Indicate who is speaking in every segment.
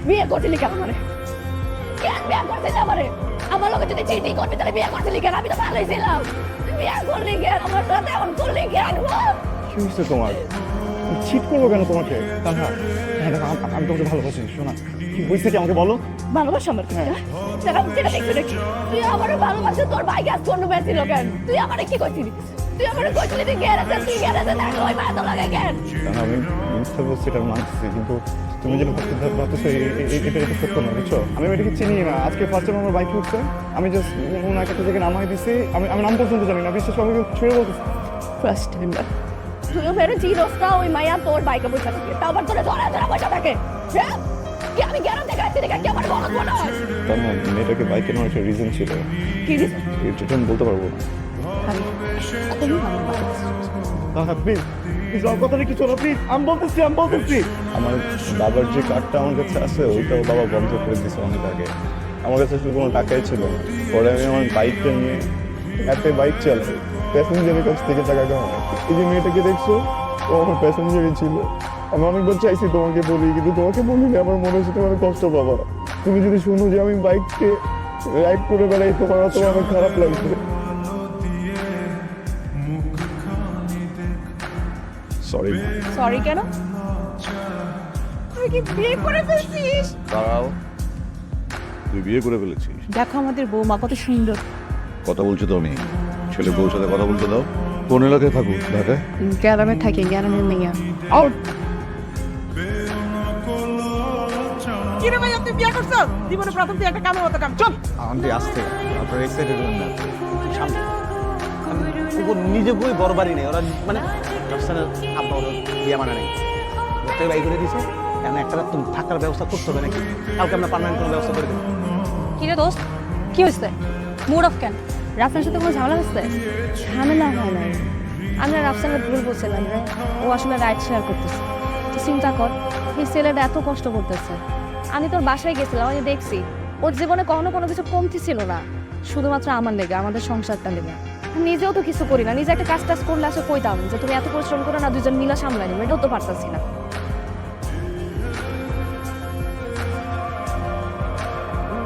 Speaker 1: বিয়ে করছিলি কেন মানে? কেন বিয়ে করছিলি আমারে? আমার লোকে যদি চিঠি করবি তাহলে বিয়ে করছিলি কেন? আমি তো ভালোই ছিলাম। বিয়ে করলি কেন? আমার সাথে এমন করলি কেন?
Speaker 2: কি হয়েছে তোমার? চিট করবো কেন তোমাকে? তানহা, হ্যাঁ দেখো আমি তোমাকে ভালোবাসি। শোনা, কি হয়েছে কি আমাকে বলো।
Speaker 1: ভালোবাসা আমার সেটা দেখছো নাকি? তুই আমারে ভালোবাসে তোর ভাই গ্যাস কোন বেছিল কেন? তুই আমারে কি করছিলি? তুই আমারে কইছিলি তুই গেরাতে দেখো ওই মাথা লাগে কেন?
Speaker 2: তানহা, আমি মিথ্যা বলছি এটা মানছি, কিন্তু তুমি যেন ভাবতেছো এটা সত্য না, বুঝছো? আমি এটাকে চিনি না। আজকে ফার্স্ট টাইম আমার বাইক উঠছে, আমি জাস্ট ওনাকে একটা থেকে নামাই দিছি। আমি নাম পর্যন্ত জানি না, বিশ্বাস করে ছুঁয়ে বলতেছি
Speaker 1: ফার্স্ট টাইম না তুইও মেরে জিরোসটা ওই মায়া তোর বাইকে বসে থাকে, তা আবার তোরা ধরা বসে থাকে। হ্যাঁ কি আমি গেরাতে গেছি দেখে কি আমার বলদ মনে হয়?
Speaker 2: তানহা, মেয়েটাকে বাইকে নেওয়ার একটা রিজন ছিল,
Speaker 1: কি রিজন?
Speaker 2: এটা আমি বলতে পারবো না।
Speaker 1: তুমি আমার বাবা।
Speaker 2: তানহা প্লিজ প্লিজ আমার কথাটা একটু শোনো প্লিজ। আমি বলতেছি আমার বাবার যে কার্ডটা আমার কাছে আছে ওইটাও বাবা বন্ধ করে দিয়েছে অনেক আগে। আমার কাছে আসলে কোনো টাকাই ছিল না। পরে আমি আমার বাইকটা নিয়ে একটা বাইক চালাই, প্যাসেঞ্জারের কাছ থেকে টাকা কামাই। এই যে মেয়েটাকে দেখছো ও আমার প্যাসেঞ্জারই ছিল। আমি অনেকবার চাইছি তোমাকে বলি, কিন্তু তোমাকে বলিনি। আমার মনে হচ্ছে তোমার কষ্ট বাবা। তুমি যদি শুনো যে আমি বাইককে রাইড করে বেড়াই তোমার আমার খারাপ লাগবে। সরি।
Speaker 1: সরি কেন? তুই কি বিয়ে করে ফেলছিস?
Speaker 3: দাঁড়াও, তুই বিয়ে করে ফেলেছিস?
Speaker 1: দেখো আমাদের বৌমা কত সুন্দর।
Speaker 3: কথা বলছো তো আমি, ছেলে বউর সাথে কথা বলতে দাও। কোন এলাকায় থাকো ঢাকায়?
Speaker 1: গ্রামে থাকে, গ্রামের মেয়ে।
Speaker 2: আউট।
Speaker 4: কি রে ভাই, আপনি বিয়ে করছো? জীবনে প্রথম তুই একটা কামের মতো কাম। চল।
Speaker 5: আন্টি আসতে আপনার এক্সাইটেড হন না। সামনে ও নিজে বই বড় বাড়ি নেই, ওরা মানে রাস্তার আব্বা ওরা বিয়ে মানে নেই, ওটাই বাই করে দিয়েছে। এখন একটা রাত তুমি থাকার ব্যবস্থা করতে হবে নাকি? কালকে আমরা পার্মানেন্ট কোনো ব্যবস্থা করে দেবো।
Speaker 1: কি রে দোস্ত, কি হয়েছে? মুড অফ কেন? রাফসানের সাথে কোনো ঝামেলা হচ্ছে? ঝামেলা হয় নাই, আমরা রাফসানের ভুল বলছিলাম রে। ও আসলে রাইট শেয়ার করতেছে। তুই চিন্তা কর, এই ছেলেটা এত কষ্ট করতেছে। আমি তোর বাসায় গেছিলাম, আমি দেখছি ওর জীবনে কখনো কোনো কিছু কমতি ছিল না, শুধুমাত্র আমার লেগে, আমাদের সংসারটা লেগে। নিজেও তো কিছু করি না, নিজে একটা কাজ টাজ করলে আসে কইতাম যে তুমি এত পরিশ্রম করো না, দুজন মিলা সামলাই নেবে, এটাও তো পারতাছি না।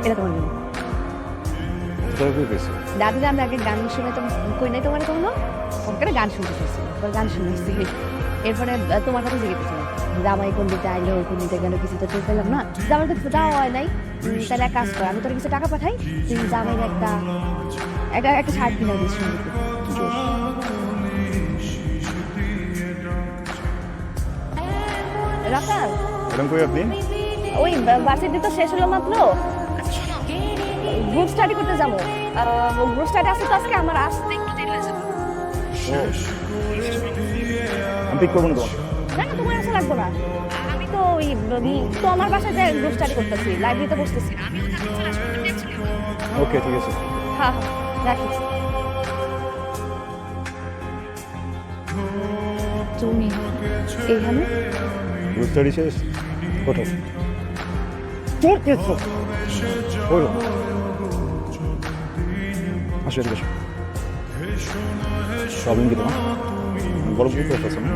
Speaker 1: এটা তোমার নিয়ম। দাদিরা আমরা আগে গান শুনে তো কই নাই তোমার কখনো? ওখানে গান শুনতে চাইছি, গান শুনেছি। এরপরে তোমার কথা জিজ্ঞেসছিলাম, জামাই কোন দিতে আইলো, কোন দিতে গেল, কিছু তো টের পেলাম না। জামাই তো যাওয়া হয় নাই। তাহলে এক কাজ কর, আমি তোর কিছু টাকা পাঠাই, তুই জামাইয়ের একটা শার্ট কিনে দিস সুন্দর। রাফাল,
Speaker 2: ম্যাডাম কই আপনি?
Speaker 1: ওই ভার্সিটি তো শেষ হলো মাত্র, গ্রুপ স্টাডি করতে যাবো। গ্রুপ স্টাডি আসতে তো আজকে আমার আসতে একটু দেরি হয়ে যাবে।
Speaker 2: আমি পিক করবো না তোমাকে।
Speaker 1: না না, তোমার আসা লাগবো না। আমি তো ওই তো আমার বাসায় যাই গ্রুপ স্টাডি করতেছি, লাইব্রেরিতে বসতেছি না। আমি ওখানে চলে আসবো, তুমি চলে আসবো।
Speaker 2: ওকে ঠিক আছে।
Speaker 1: হ্যাঁ রাখি। তুমি এইখানে
Speaker 2: গ্রুপ স্টাডি শেষ? কোথাও চোর কেছো ওই আসো এদিকে আসো। প্রবলেম কি তোমার? বড় ভুল করতেছো না?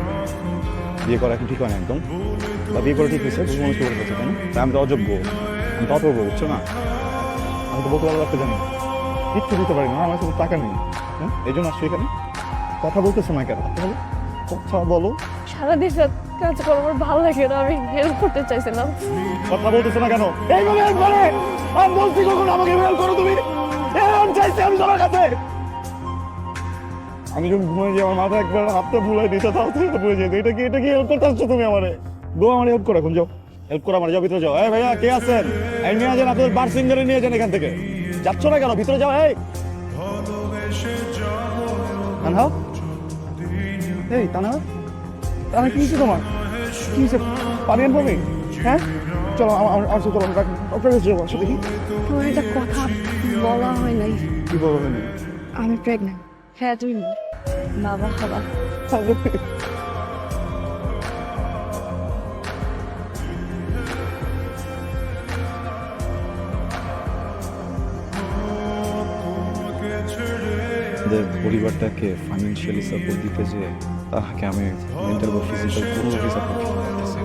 Speaker 2: বিয়ে করা এখন ঠিক হয় না একদম, বা বিয়ে করা ঠিক হয়েছে ভুল মানুষ করে ফেলছে, তাই না? তাই আমি তো অযোগ্য, আমি তো অপূর্ব, বুঝছো না? আমি তো বলতে পারবো রাখতে জানি, কিচ্ছু দিতে পারি না, আমার কাছে টাকা নেই। হ্যাঁ, এই জন্য আসছো এখানে। কথা বলতেছো না কেন? কথা বলো।
Speaker 1: সারাদিন কাজ করো, আমার ভালো লাগে না, আমি হেল্প করতে চাইছিলাম।
Speaker 2: কথা বলতেছো না কেন? এইভাবে একবারে আমি বলছি কখন আমাকে হেল্প করো তুমি? আমি চাইছি আমি তোমার কাছে। আমি যখন ঘুমাই যাই আমার মাথা একবার হাতটা বুলাই দিতে, তাও তো এটা বুঝে যেত। এটা কি হেল্প করতে আসছো তুমি আমারে? গো আমার হেল্প করো, এখন যাও হেল্প করো আমার, যাও ভিতরে যাও। এই ভাইয়া কে আছেন? এই নিয়ে যান আপনাদের বার সিঙ্গারে নিয়ে যান এখান থেকে। যাচ্ছ না কেন? ভিতরে যাও। এই তানহা, এই তানহা, তানহা কি হয়েছে তোমার? কি হয়েছে? পানি আনবো আমি? হ্যাঁ চলো আমার সাথে চলো, ডক্টর কাছে যাবো। আসো দেখি।
Speaker 1: তোমার একটা কথা বলা হয় নাই।
Speaker 2: কি বলবেন?
Speaker 1: আমি প্রেগন্যান্ট। হ্যাঁ তুমি বাবা হবা।
Speaker 2: আমাদের পরিবারটাকে ফাইন্যান্সিয়ালি সাপোর্ট দিতে যে তাহাকে আমি মেন্টাল বা ফিজিক্যাল কোনোভাবেই সাপোর্ট করতে পারতেছি।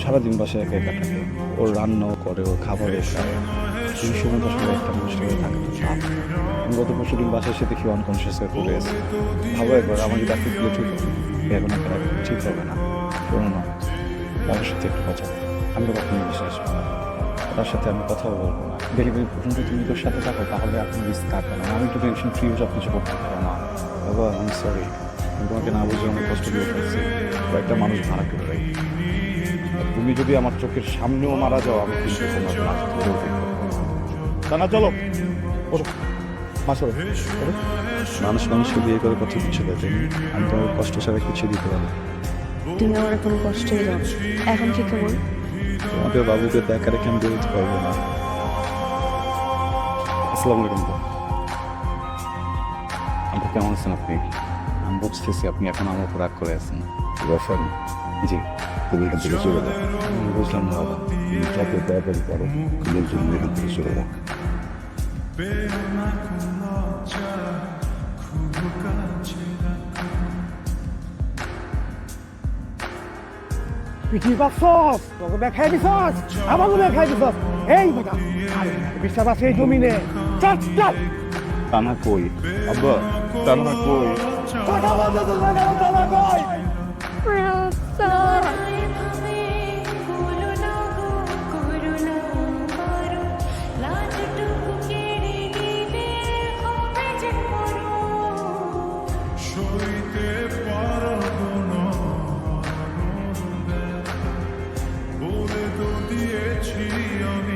Speaker 2: সারাদিন বাসায় একা একা থাকে, ও ওর রান্নাও করে, ওর খাবারও খায়। এই সময় তো আসলে একটা মানুষের হয়ে থাকে তো চাপ। আমি গত পরশু দিন বাসায় এসে দেখি আনকনসিয়াস হয়ে পড়ে আছে। ভাবো একবার আমাকে ডাক্তার দিলে ঠিক হবে, এখন একটা ঠিক হবে না। শোনো না, আমার সাথে একটু কথা বলো। আমি তো কখনো বিশ্বাস করি না। তার সাথে আমি কথাও বলবো না। ডেলিভারি পর্যন্ত তুমি তোর সাথে থাকো, তাহলে আপনি রিস্ক থাকবে না। আমি একটু টেনশন ফ্রি সব কিছু করতে পারবো না। বাবা আমি সরি, আমি তোমাকে না বুঝে অনেক কষ্ট দিয়ে ফেলছি। কয়েকটা মানুষ ভাড়া করে রাখি। আর তুমি যদি আমার চোখের সামনেও মারা যাও, আমি কিন্তু তোমার মাছ ধরেও দেখবো না। চলো ওঠো, মাছ ওঠো। মানুষ মানুষকে বিয়ে করে কত কিছু দেয়, আমি তোমার কষ্ট ছাড়া কিছু দিতে পারি না।
Speaker 1: তুমি আমার কোনো কষ্টই দাও, এখন কি খবর?
Speaker 2: তোমাদের বাবুকে দেখা রেখে আমি বেরোতে পারবো না। আসসালামু আলাইকুম। আপনি কেমন আছেন? আপনি আমি বুঝতেছি আপনি এখন আমার উপর রাগ করে আছেন।
Speaker 3: রফান,
Speaker 2: জি
Speaker 3: তুমি এখান থেকে চলে যাও।
Speaker 2: বুঝলাম না বাবা।
Speaker 3: তুমি যত তাড়াতাড়ি পারো লোকজন নিয়ে এখান থেকে চলে যাও।
Speaker 6: পিঠি পাচ্ছস তোকে দেখাই দিছস আমাকে দেখাই দিছস এই বেটা বিশ্বাস আছে এই জমিনে চল চল
Speaker 2: টানা কই আব্বা, টানা কই?
Speaker 6: কথা বলতে তো টানা কই
Speaker 7: দিয়েছি আমি